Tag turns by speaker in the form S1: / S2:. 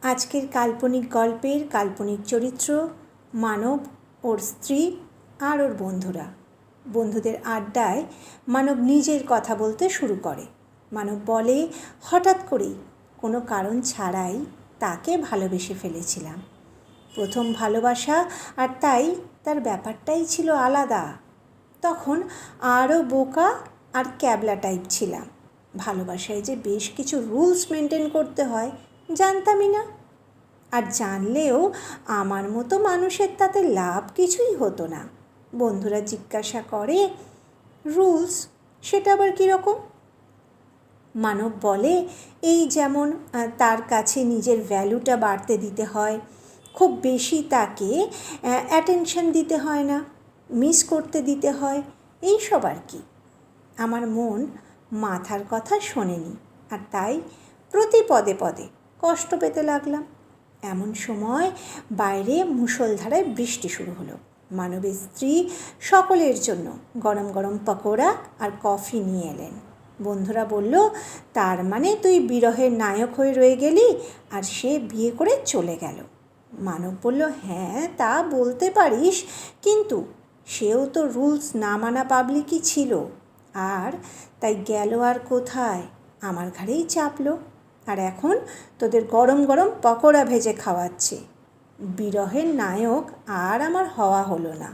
S1: আজকের কাল্পনিক গল্পের কাল্পনিক চরিত্র মানব, ওর স্ত্রী আর ওর বন্ধুরা। বন্ধুদের আড্ডায় মানব নিজের কথা বলতে শুরু করে। মানব বলে, হঠাৎ করেই কোনো কারণ ছাড়াই তাকে ভালোবেসে ফেলেছিলাম। প্রথম ভালোবাসা, আর তাই তার ব্যাপারটাই ছিল আলাদা। তখন আরও বোকা আর ক্যাবলা টাইপ ছিলাম। ভালোবাসায় যে বেশ কিছু রুলস মেনটেন করতে হয় জানতামই না। আর জানলেও আমার মতো মানুষের তাতে লাভ কিছুই হতো না। বন্ধুরা জিজ্ঞাসা করে, রুলস সেটা আবার কীরকম? মানব বলে, এই যেমন তার কাছে নিজের ভ্যালুটা বাড়তে দিতে হয়, খুব বেশি তাকে অ্যাটেনশন দিতে হয় না, মিস করতে দিতে হয়, এই সব আর কি। আমার মন মাথার কথা শোনেনি, আর তাই প্রতি পদে পদে কষ্ট পেতে লাগলাম। এমন সময় বাইরে মুষলধারায় বৃষ্টি শুরু হলো। মানবের স্ত্রী সকলের জন্য গরম গরম পকোড়া আর কফি নিয়ে এলেন। বন্ধুরা বলল, তার মানে তুই বিরহের নায়ক হয়ে রয়ে গেলি আর সে বিয়ে করে চলে গেল। মানব বলল, হ্যাঁ তা বলতে পারিস, কিন্তু সেও তো রুলস না মানা পাবলিকই ছিল, আর তাই গেল আর কোথায়, আমার ঘাড়েই চাপলো। আর এখন তোদের গরম গরম পকোড়া ভেজে খাওয়াচ্ছে। বিরহের নায়ক আর আমার হওয়া হলো না।